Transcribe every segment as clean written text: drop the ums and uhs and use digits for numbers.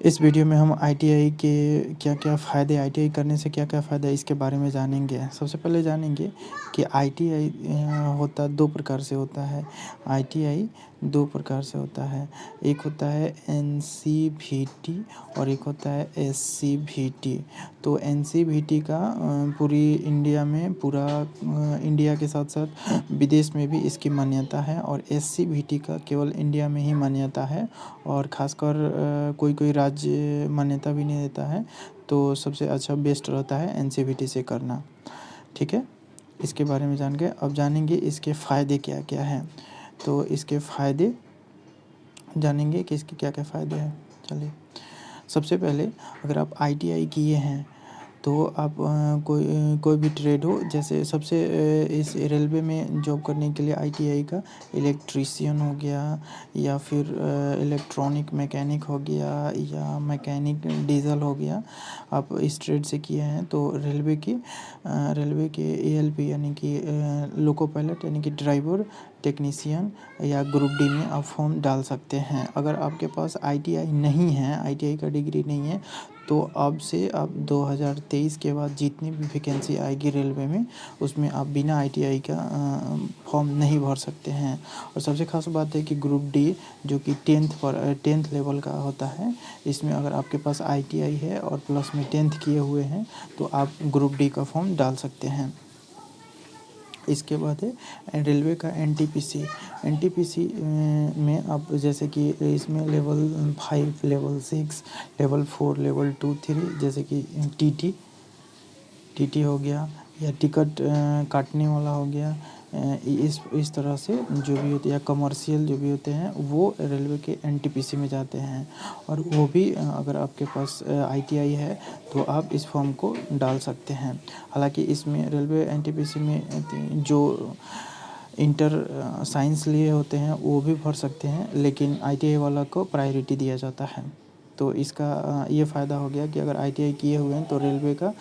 इस वीडियो में हम आईटीआई के क्या-क्या फ़ायदे, आईटीआई करने से क्या-क्या फ़ायदा है इसके बारे में जानेंगे। सबसे पहले जानेंगे कि आईटीआई होता 2 प्रकार से होता है। आईटीआई 2 प्रकार से होता है। एक होता है एनसीवीटी और एक होता है एससीवीटी। तो एनसीवीटी का पूरी इंडिया में इंडिया के साथ-साथ विदेश में भी इसकी मान्यता है और एससीवीटी का केवल इंडिया में ही मान्यता है और ख़ासकर कोई-कोई राज्य मान्यता भी नहीं देता है। तो सबसे अच्छा बेस्ट रहता है एनसीवीटी से करना, ठीक है? इसके बारे में जान गए। अब जानेंगे इसके फ़ायदे क्या-क्या हैं। तो इसके फ़ायदे जानेंगे कि इसके क्या-क्या फ़ायदे हैं। चलिए, सबसे पहले अगर आप आईटीआई किए हैं तो आप कोई भी ट्रेड हो, जैसे सबसे इस रेलवे में जॉब करने के लिए आईटीआई का इलेक्ट्रीशियन हो गया या फिर इलेक्ट्रॉनिक मैकेनिक हो गया या मैकेनिक डीजल हो गया। आप इस ट्रेड से किए हैं तो रेलवे के एएलपी यानी कि लोको पायलट यानी कि ड्राइवर, टेक्नीशियन या ग्रुप डी में आप फॉर्म डाल सकते हैं। अगर आपके पास आईटीआई नहीं है, आईटीआई का डिग्री नहीं है, तो अब से आप 2023 के बाद जितनी भी वैकेंसी आएगी रेलवे में, उसमें आप बिना आईटीआई का फॉर्म नहीं भर सकते हैं। और सबसे ख़ास बात है कि ग्रुप डी जो कि 10th लेवल का होता है, इसमें अगर आपके पास आईटीआई है और प्लस में 10th किए हुए हैं तो आप ग्रुप डी का फॉर्म डाल सकते हैं। इसके बाद है रेलवे का एनटीपीसी। एनटीपीसी में आप जैसे कि इसमें लेवल 5, लेवल 6, लेवल 4, लेवल 2, 3 जैसे कि टीटी हो गया या टिकट काटने वाला हो गया। इस तरह से जो भी होते हैं या कमर्शियल जो भी होते हैं वो रेलवे के एनटीपीसी में जाते हैं। और वो भी अगर आपके पास आईटीआई है तो आप इस फॉर्म को डाल सकते हैं। हालांकि इसमें रेलवे एनटीपीसी में जो इंटर साइंस लिए होते हैं वो भी भर सकते हैं, लेकिन आईटीआई वाला को प्रायोरिटी दिया जाता है। तो इसका ये फ़ायदा हो गया कि अगर आईटीआई किए हुए हैं तो रेलवे का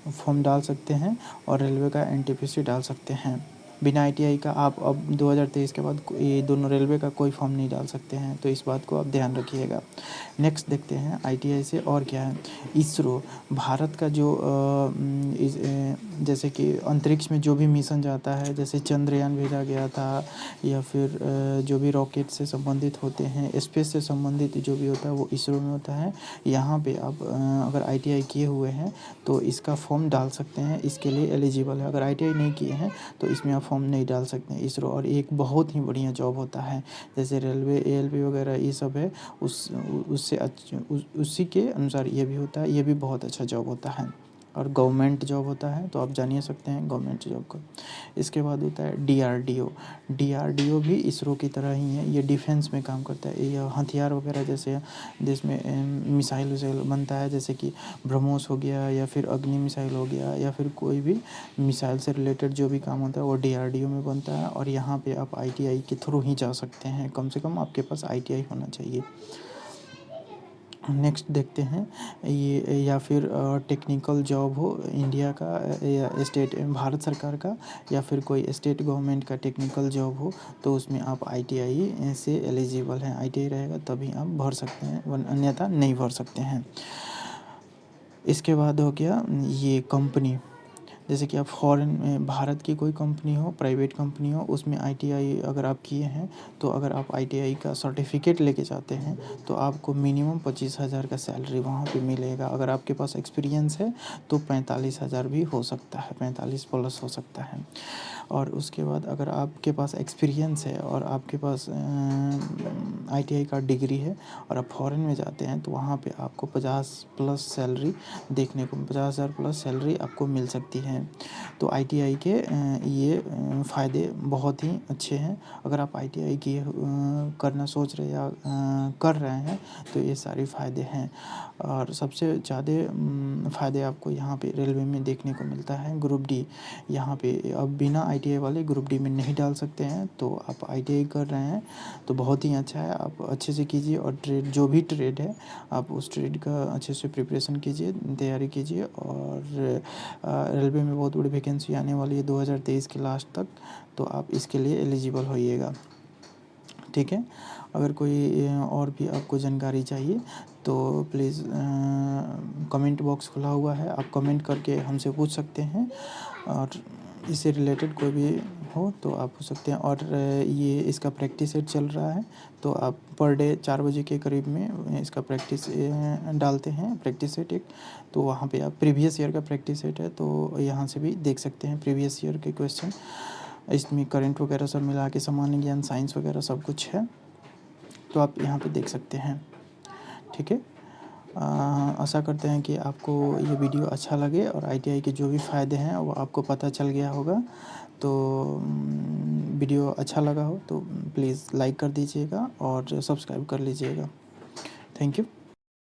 फॉर्म डाल सकते हैं और रेलवे का एनटीपीसी डाल सकते हैं। बिना आईटीआई का आप अब 2023 के बाद ये दोनों रेलवे का कोई फॉर्म नहीं डाल सकते हैं, तो इस बात को आप ध्यान रखिएगा। नेक्स्ट देखते हैं आईटीआई से और क्या है। इसरो भारत का जो जैसे कि अंतरिक्ष में जो भी मिशन जाता है, जैसे चंद्रयान भेजा गया था या फिर जो भी रॉकेट से संबंधित होते हैं, स्पेस से संबंधित जो भी होता है वो इसरो में होता है। यहाँ पे आप अगर आईटीआई किए हुए हैं तो इसका फॉर्म डाल सकते हैं, इसके लिए एलिजिबल है। अगर आईटीआई नहीं किए हैं तो इसमें आप फॉर्म नहीं डाल सकते हैं। इसरो और एक बहुत ही बढ़िया जॉब होता है, जैसे रेलवे एएलपी वगैरह ये सब है, उसी के अनुसार ये भी होता है। ये भी बहुत अच्छा जॉब होता है और गवर्नमेंट जॉब होता है, तो आप जान ही सकते हैं गवर्नमेंट जॉब को। इसके बाद होता है डीआरडीओ। डीआरडीओ भी इसरो की तरह ही है, ये डिफेंस में काम करता है। ये हथियार वगैरह जैसे जिसमें मिसाइल विसाइल बनता है, जैसे कि ब्रह्मोस हो गया या फिर अग्नि मिसाइल हो गया या फिर कोई भी मिसाइल से रिलेटेड जो भी काम होता है वो डीआरडीओ में बनता है। और यहाँ पे आप आईटीआई के थ्रू ही जा सकते हैं, कम से कम आपके पास आईटीआई होना चाहिए। नेक्स्ट देखते हैं ये या फिर टेक्निकल जॉब हो इंडिया का या स्टेट भारत सरकार का या फिर कोई स्टेट गवर्नमेंट का टेक्निकल जॉब हो, तो उसमें आप आईटीआई से एलिजिबल हैं। आईटीआई रहेगा तभी आप भर सकते हैं, वरना अन्यथा नहीं भर सकते हैं। इसके बाद हो गया ये कंपनी, जैसे कि आप फॉरेन में भारत की कोई कंपनी हो, प्राइवेट कंपनी हो, उसमें आईटीआई अगर आप किए हैं तो अगर आप आईटीआई का सर्टिफिकेट लेके जाते हैं तो आपको मिनिमम 25,000 का सैलरी वहाँ पे मिलेगा। अगर आपके पास एक्सपीरियंस है तो 45,000 भी हो सकता है, 45 प्लस हो सकता है। और उसके बाद अगर आपके पास एक्सपीरियंस है और आपके पास आईटीआई का डिग्री है और आप फॉरेन में जाते हैं तो वहाँ पे आपको 50,000 प्लस सैलरी आपको मिल सकती है। तो आईटीआई के ये फ़ायदे बहुत ही अच्छे हैं। अगर आप आईटीआई करना सोच रहे या कर रहे हैं तो ये सारे फ़ायदे हैं। और सबसे ज़्यादा फ़ायदे आपको यहाँ पे रेलवे में देखने को मिलता है ग्रुप डी। यहाँ पे अब बिना आईटीआई वाले ग्रुप डी में नहीं डाल सकते हैं, तो आप आईटीआई कर रहे हैं तो बहुत ही अच्छा है। आप अच्छे से कीजिए और जो भी ट्रेड है आप उस ट्रेड का अच्छे से प्रिपरेशन कीजिए, तैयारी कीजिए। और रेलवे में बहुत बड़ी वैकेंसी आने वाली है 2023 के लास्ट तक, तो आप इसके लिए एलिजिबल होइएगा, ठीक है। अगर कोई और भी आपको जानकारी चाहिए तो प्लीज़ कमेंट बॉक्स खुला हुआ है, आप कमेंट करके हमसे पूछ सकते हैं। और इससे रिलेटेड कोई भी हो तो आप पूछ सकते हैं। और ये इसका प्रैक्टिस सेट चल रहा है, तो आप पर डे 4 बजे के करीब में इसका प्रैक्टिस डालते हैं प्रैक्टिस सेट एक। तो वहाँ पे आप प्रीवियस ईयर का प्रैक्टिस सेट है, तो यहाँ से भी देख सकते हैं प्रीवियस ईयर के क्वेश्चन। इसमें करंट वगैरह सब मिला के सामान्य ज्ञान, साइंस वगैरह सब कुछ है, तो आप यहाँ पे देख सकते हैं। ठीक है, आशा करते हैं कि आपको ये वीडियो अच्छा लगे और आईटीआई के जो भी फ़ायदे हैं वो आपको पता चल गया होगा। तो वीडियो अच्छा लगा हो तो प्लीज़ लाइक कर दीजिएगा और सब्सक्राइब कर लीजिएगा। Thank you.